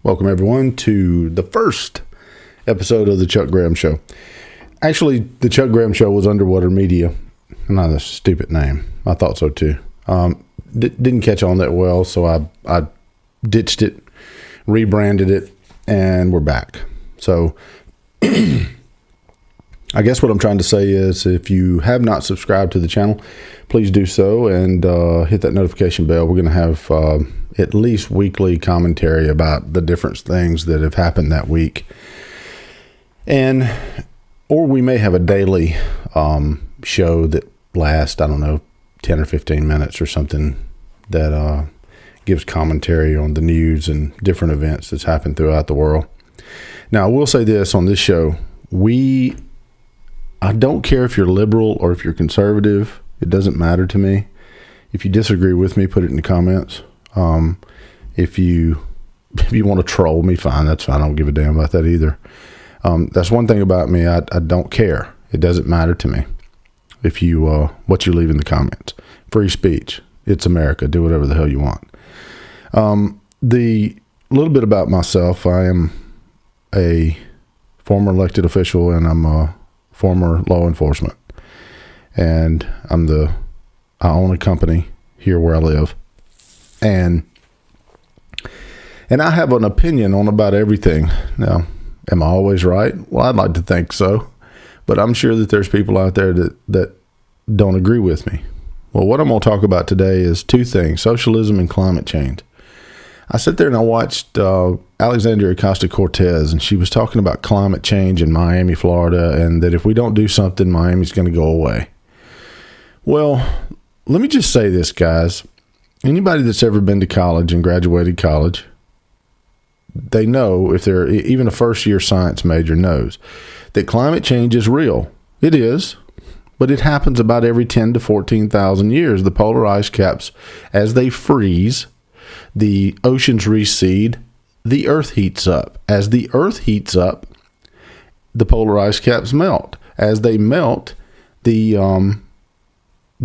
Welcome, everyone, to the first episode of the Chuck Graham Show. Actually, the Chuck Graham Show was Underwater Media. Not a stupid name. I thought so, too. Didn't catch on that well, so I ditched it, rebranded it, and we're back. So I guess what I'm trying to say is if you have not subscribed to the channel, please do so and hit that notification bell. We're going to have at least weekly commentary about the different things that have happened that week. Or we may have a daily show that lasts, 10 or 15 minutes or something that gives commentary on the news and different events that's happened throughout the world. Now, I will say this on this show. I don't care if you're liberal or if you're conservative. It doesn't matter to me. If you disagree with me, put it in the comments. If you want to troll me, fine. That's fine. I don't give a damn about that either. That's one thing about me. I don't care. It doesn't matter to me if you what you leave in the comments. Free speech. It's America. Do whatever the hell you want. The little bit about myself. I am a former elected official, and I'm a former law enforcement. And I own a company here where I live. And I have an opinion on about everything. Now, am I always right? Well, I'd like to think so. But I'm sure that there's people out there that don't agree with me. Well, what I'm going to talk about today is two things: socialism and climate change. I sat there and I watched Alexandria Ocasio-Cortez, and she was talking about climate change in Miami, Florida, and that if we don't do something, Miami's going to go away. Well, let me just say this, guys. Anybody that's ever been to college and graduated college, they know, if they're even a first-year science major, knows that climate change is real. It is, but it happens about every 10 to 14,000 years. The polar ice caps, as they freeze, the oceans recede, the earth heats up. As the earth heats up, the polar ice caps melt. As they melt, the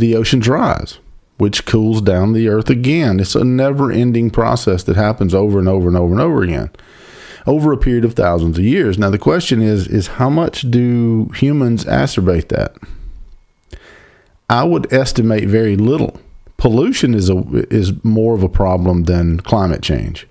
oceans rise, which cools down the earth again. It's a never-ending process that happens over and over and over and over again over a period of thousands of years. Now, the question is how much do humans exacerbate that? I would estimate very little. Pollution is more of a problem than climate change.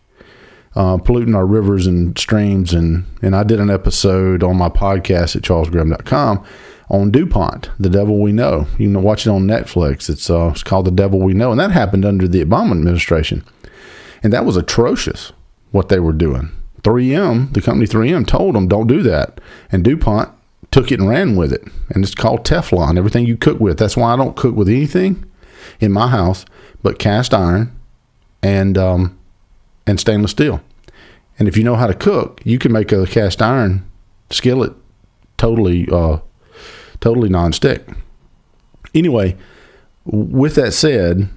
Polluting our rivers and streams, and I did an episode on my podcast at charlesgraham.com on DuPont, The Devil We Know. You can watch it on Netflix. It's called The Devil We Know, and that happened under the Obama administration, and that was atrocious what they were doing. 3M, the company 3M, told them don't do that, and DuPont took it and ran with it, and it's called Teflon. Everything you cook with. That's why I don't cook with anything in my house but cast iron and stainless steel. And if you know how to cook, you can make a cast iron skillet totally non-stick. Anyway, with that said,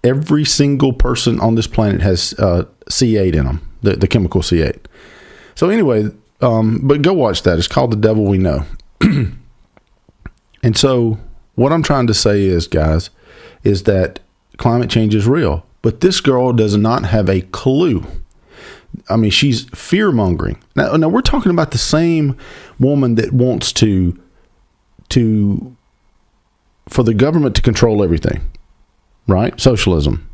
every single person on this planet has C8 in them, the chemical C8. So anyway, but go watch that. It's called The Devil We Know. And so what I'm trying to say is, guys, is that climate change is real. But this girl does not have a clue. I mean, she's fear-mongering. Now we're talking about the same woman that wants for the government to control everything, right? Socialism.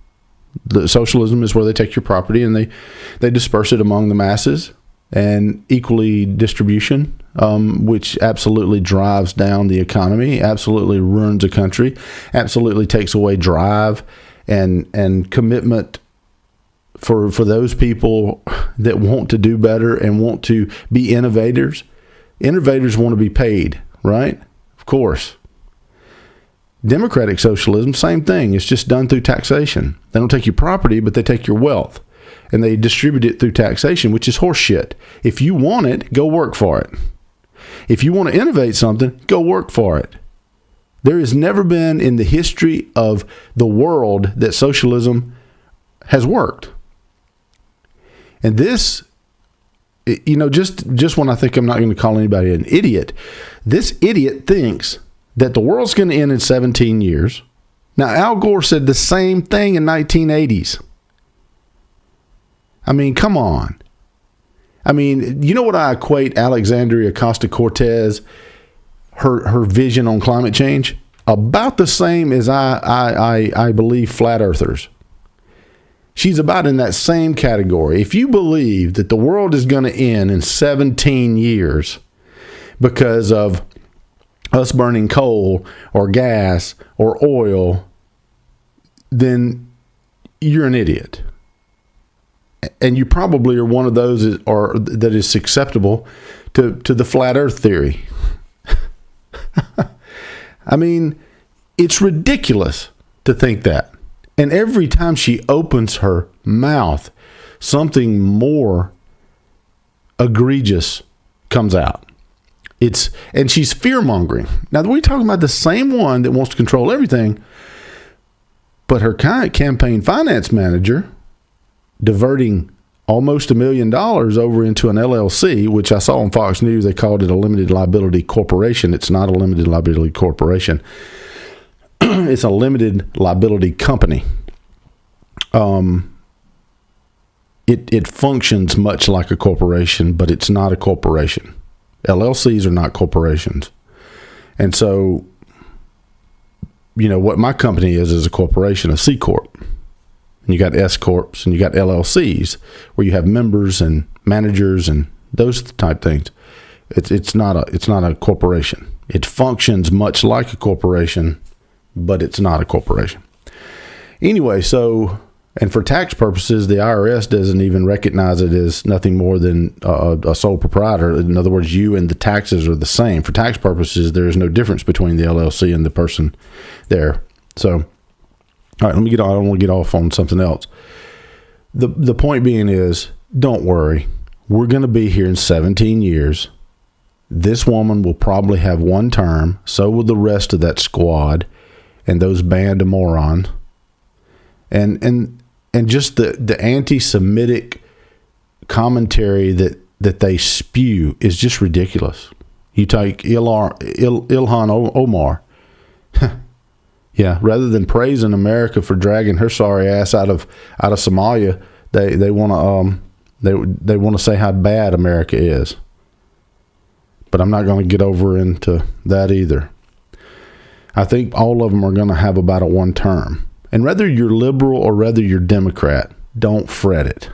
The socialism is where they take your property and they disperse it among the masses and equally distribution, which absolutely drives down the economy, absolutely ruins a country, absolutely takes away drive and commitment for those people that want to do better and want to be innovators. Innovators want to be paid, right? Of course. Democratic socialism, same thing. It's just done through taxation. They don't take your property, but they take your wealth, and they distribute it through taxation, which is horseshit. If you want it, go work for it. If you want to innovate something, go work for it. There has never been in the history of the world that socialism has worked. And this, just when I think I'm not going to call anybody an idiot, this idiot thinks that the world's going to end in 17 years. Now, Al Gore said the same thing in 1980s. I mean, come on. I mean, you know what I equate Alexandria Ocasio-Cortez, her vision on climate change? About the same as I believe flat earthers. She's about in that same category. If you believe that the world is going to end in 17 years because of us burning coal or gas or oil, then you're an idiot. And you probably are one of those that is susceptible to the flat earth theory. I mean, it's ridiculous to think that. And every time she opens her mouth, something more egregious comes out. And she's fear-mongering. Now, we're talking about the same one that wants to control everything, but her campaign finance manager diverting almost $1 million over into an LLC, which I saw on Fox News, they called it a limited liability corporation. It's not a limited liability corporation. It's a limited liability company. It functions much like a corporation, but it's not a corporation. LLCs are not corporations. And so, you know, what my company is a corporation, a C Corp. And you got S Corps and you got LLCs where you have members and managers and those type things. It's not a corporation. It functions much like a corporation, but it's not a corporation. Anyway, so, and for tax purposes, the IRS doesn't even recognize it as nothing more than a sole proprietor. In other words, you and the taxes are the same. For tax purposes, there is no difference between the LLC and the person there. So, all right, let me get on. I don't want to get off on something else. The point being is, don't worry. We're going to be here in 17 years. This woman will probably have one term. So will the rest of that squad and those band of morons. And just the anti-Semitic commentary that they spew is just ridiculous. You take Ilhan Omar. Yeah, rather than praising America for dragging her sorry ass out of Somalia, they want to say how bad America is. But I'm not going to get over into that either. I think all of them are going to have about a one term. And whether you're liberal or whether you're Democrat, don't fret it.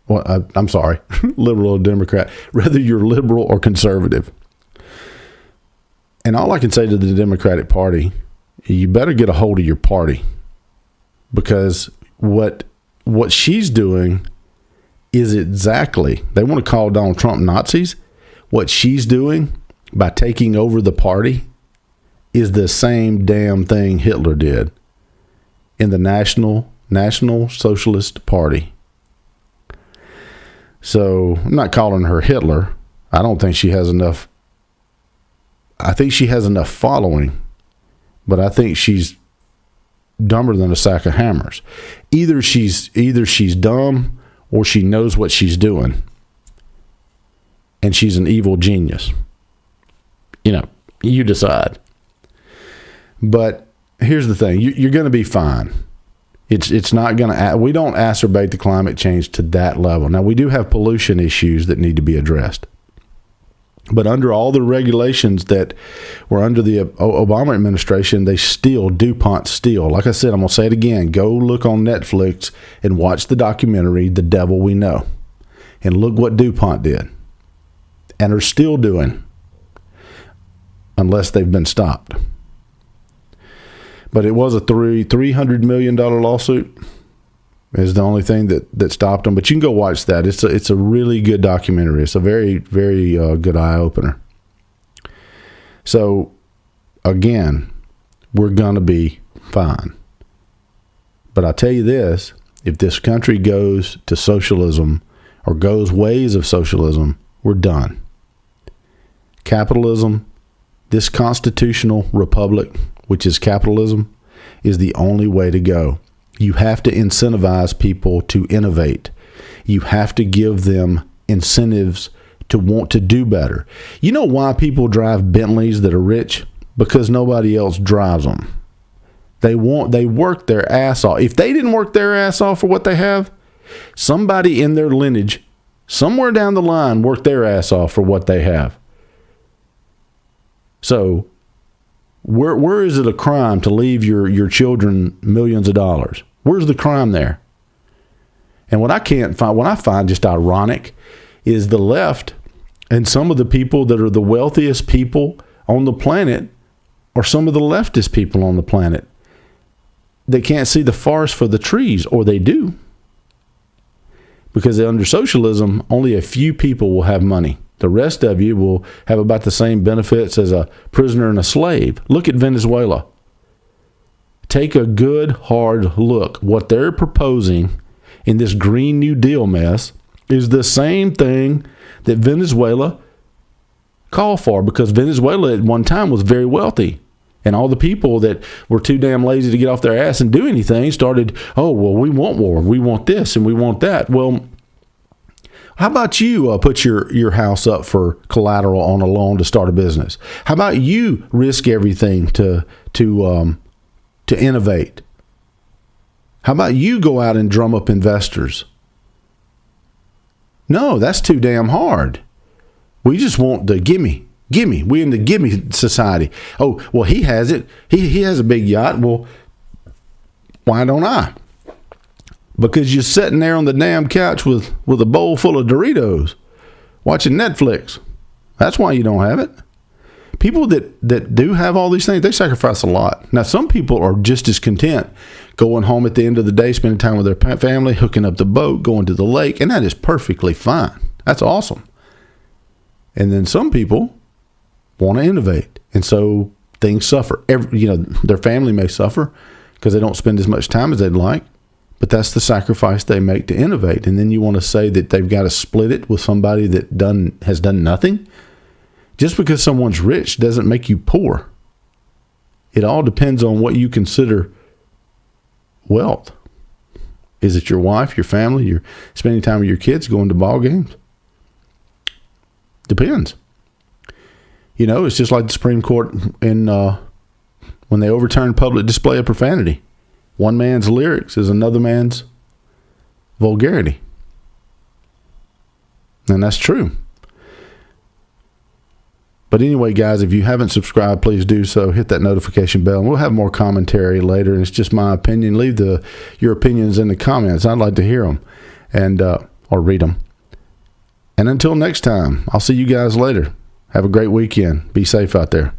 Well, I'm sorry, liberal or Democrat. Whether you're liberal or conservative. And all I can say to the Democratic Party, you better get a hold of your party, because what she's doing is exactly, they want to call Donald Trump Nazis. What she's doing by taking over the party is the same damn thing Hitler did in the National Socialist Party. So I'm not calling her Hitler. I don't think she has enough. I think she has enough following, but I think she's dumber than a sack of hammers. Either she's dumb or she knows what she's doing, and she's an evil genius. You know, you decide. But here's the thing: you're going to be fine. It's not going to. We don't exacerbate the climate change to that level. Now, we do have pollution issues that need to be addressed. But under all the regulations that were under the Obama administration, DuPont still. Like I said, I'm going to say it again. Go look on Netflix and watch the documentary, The Devil We Know. And look what DuPont did. And are still doing. Unless they've been stopped. But it was a $300 million lawsuit. Is the only thing that stopped them. But you can go watch that. It's a really good documentary. It's a very, very good eye-opener. So, again, we're going to be fine. But I'll tell you this. If this country goes to socialism or goes ways of socialism, we're done. Capitalism, this constitutional republic, which is capitalism, is the only way to go. You have to incentivize people to innovate. You have to give them incentives to want to do better. You know why people drive Bentleys that are rich? Because nobody else drives them. They work their ass off. If they didn't work their ass off for what they have, somebody in their lineage somewhere down the line work their ass off for what they have. So where is it a crime to leave your children millions of dollars? Where's the crime there? And what I find just ironic is the left and some of the people that are the wealthiest people on the planet are some of the leftist people on the planet. They can't see the forest for the trees, or they do. Because under socialism, only a few people will have money. The rest of you will have about the same benefits as a prisoner and a slave. Look at Venezuela. Take a good, hard look. What they're proposing in this Green New Deal mess is the same thing that Venezuela called for, because Venezuela at one time was very wealthy. And all the people that were too damn lazy to get off their ass and do anything started, oh, well, we want war. We want this and we want that. Well, how about you put your house up for collateral on a loan to start a business? How about you risk everything to innovate? How about you go out and drum up investors? No, that's too damn hard. We just want the gimme. We in the gimme society. Oh, well, he has it. He has a big yacht. Well, why don't I? Because you're sitting there on the damn couch with a bowl full of Doritos watching Netflix. That's why you don't have it. People that do have all these things, they sacrifice a lot. Now, some people are just as content going home at the end of the day, spending time with their family, hooking up the boat, going to the lake, and that is perfectly fine. That's awesome. And then some people want to innovate, and so things suffer. Their family may suffer because they don't spend as much time as they'd like, but that's the sacrifice they make to innovate. And then you want to say that they've got to split it with somebody that has done nothing? Just because someone's rich doesn't make you poor. It all depends on what you consider wealth. Is it your wife, your family, you're spending time with your kids, going to ball games? Depends. It's just like the Supreme Court when they overturned public display of profanity. One man's lyrics is another man's vulgarity. And that's true. But anyway, guys, if you haven't subscribed, please do so. Hit that notification bell, and we'll have more commentary later. And it's just my opinion. Leave your opinions in the comments. I'd like to hear them and or read them. And until next time, I'll see you guys later. Have a great weekend. Be safe out there.